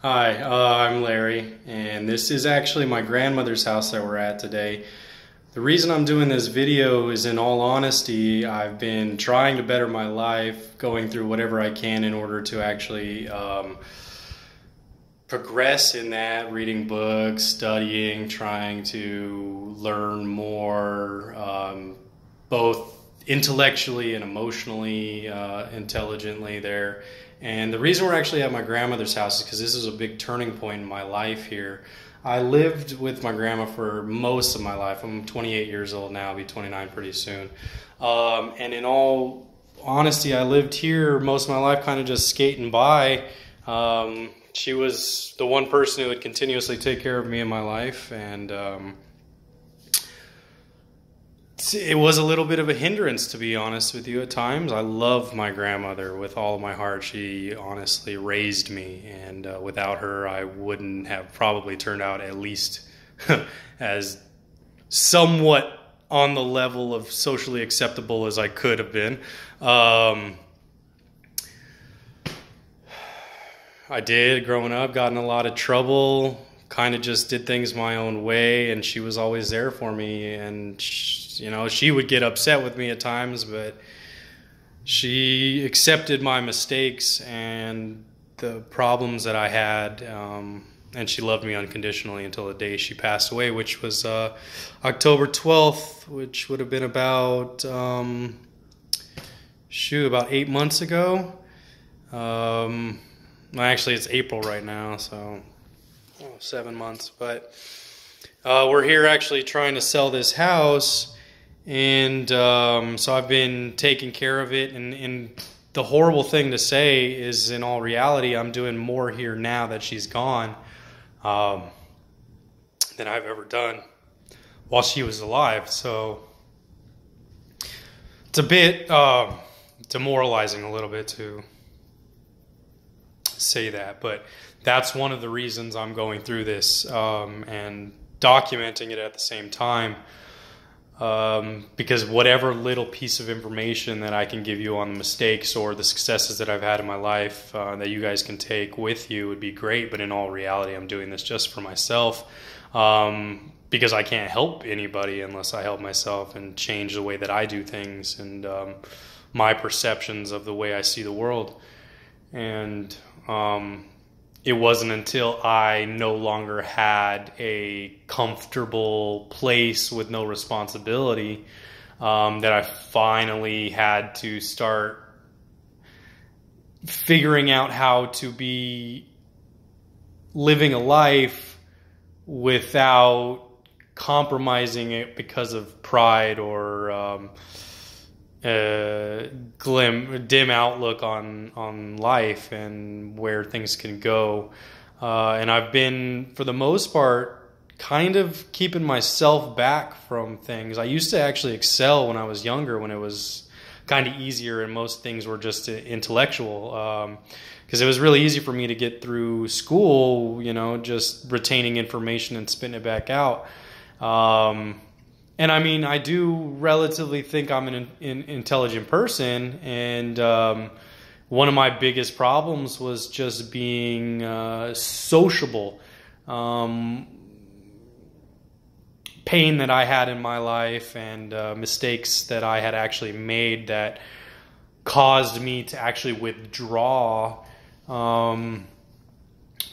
Hi, I'm Larry, and this is actually my grandmother's house that we're at today. The reason I'm doing this video is, in all honesty, I've been trying to better my life, going through whatever I can in order to actually progress in that, reading books, studying, trying to learn more, both intellectually and emotionally, intelligently there. And the reason we're actually at my grandmother's house is because this is a big turning point in my life here. I lived with my grandma for most of my life. I'm 28 years old now, I'll be 29 pretty soon. And in all honesty, I lived here most of my life kind of just skating by. She was the one person who would continuously take care of me in my life, and it was a little bit of a hindrance, to be honest with you, at times. I love my grandmother with all of my heart. She honestly raised me, and without her, I wouldn't have probably turned out at least as somewhat on the level of socially acceptable as I could have been. I did, growing up, got in a lot of trouble, kind of just did things my own way, and she was always there for me. And she would get upset with me at times, but she accepted my mistakes and the problems that I had, and she loved me unconditionally until the day she passed away, which was October 12th, which would have been about 8 months ago. Actually, it's April right now, so 7 months. But we're here actually trying to sell this house, and so I've been taking care of it. And the horrible thing to say is, in all reality, I'm doing more here now that she's gone than I've ever done while she was alive. So it's a bit demoralizing a little bit to say that, but that's one of the reasons I'm going through this and documenting it at the same time, because whatever little piece of information that I can give you on the mistakes or the successes that I've had in my life that you guys can take with you would be great. But in all reality, I'm doing this just for myself, because I can't help anybody unless I help myself and change the way that I do things and my perceptions of the way I see the world. And it wasn't until I no longer had a comfortable place with no responsibility that I finally had to start figuring out how to be living a life without compromising it because of pride or dim outlook on life and where things can go. And I've been, for the most part, kind of keeping myself back from things. I used to actually excel when I was younger, when it was kind of easier and most things were just intellectual. Because it was really easy for me to get through school, just retaining information and spitting it back out. And I mean, I do relatively think I'm an intelligent person, and one of my biggest problems was just being sociable. Pain that I had in my life and mistakes that I had actually made that caused me to actually withdraw,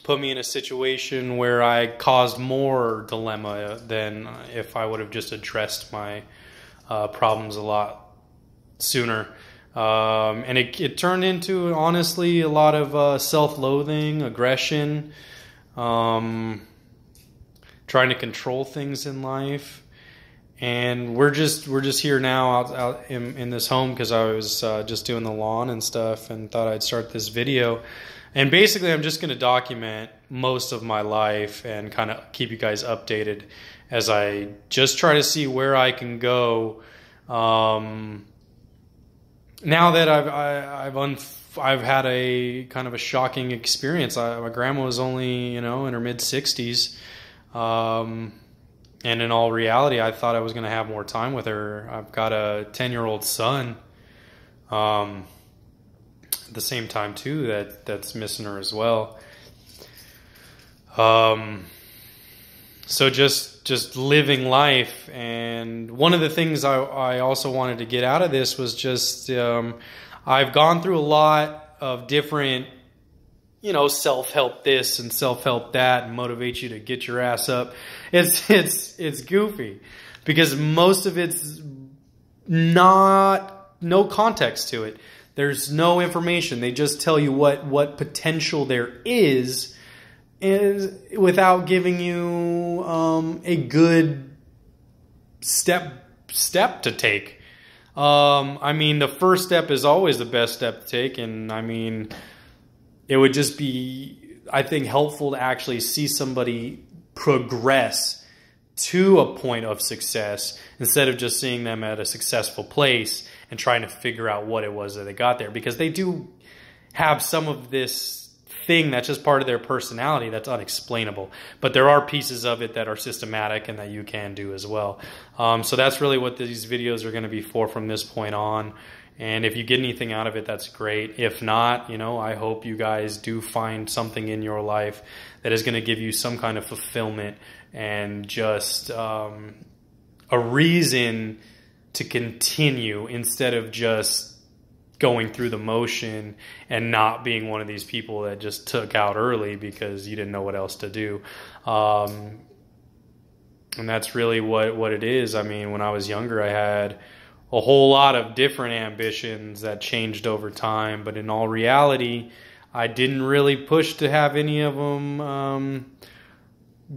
put me in a situation where I caused more dilemma than if I would have just addressed my problems a lot sooner. And it turned into, honestly, a lot of self-loathing, aggression, trying to control things in life. And we're just here now out in this home because I was just doing the lawn and stuff and thought I'd start this video. And basically, I'm just going to document most of my life and kind of keep you guys updated as I just try to see where I can go. Now that I've had a kind of a shocking experience. My grandma was only in her mid-60s, and in all reality, I thought I was going to have more time with her. I've got a 10-year-old son. At the same time too that's missing her as well. So just living life. And one of the things I also wanted to get out of this was just, I've gone through a lot of different, self-help this and self-help that, and motivate you to get your ass up. It's goofy because most of it's no context to it. There's no information. They just tell you what potential there is without giving you a good step to take. The first step is always the best step to take, and it would just be, I think, helpful to actually see somebody progress to a point of success instead of just seeing them at a successful place and trying to figure out what it was that they got there, because they do have some of this thing that's just part of their personality that's unexplainable, but there are pieces of it that are systematic and that you can do as well. So that's really what these videos are going to be for from this point on. And if you get anything out of it, that's great. If not, I hope you guys do find something in your life that is going to give you some kind of fulfillment and just a reason to continue instead of just going through the motion and not being one of these people that just took out early because you didn't know what else to do. And that's really what it is. When I was younger, I had a whole lot of different ambitions that changed over time, but in all reality, I didn't really push to have any of them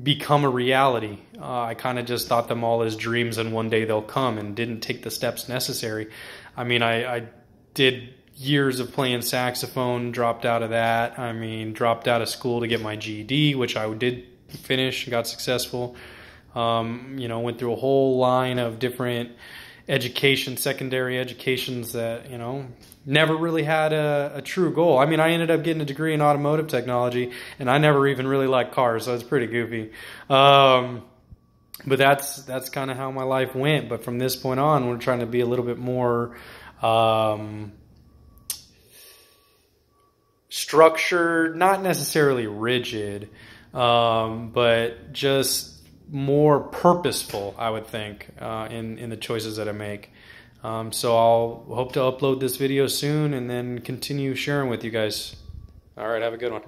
become a reality. I kind of just thought them all as dreams and one day they'll come, and didn't take the steps necessary. I did years of playing saxophone, dropped out of that. Dropped out of school to get my GED, which I did finish, got successful. Went through a whole line of different secondary educations that, never really had a true goal. I ended up getting a degree in automotive technology, and I never even really liked cars, so it's pretty goofy. But that's kind of how my life went. But from this point on, we're trying to be a little bit more structured, not necessarily rigid, but just more purposeful, I would think, in the choices that I make. So I'll hope to upload this video soon and then continue sharing with you guys. All right, have a good one.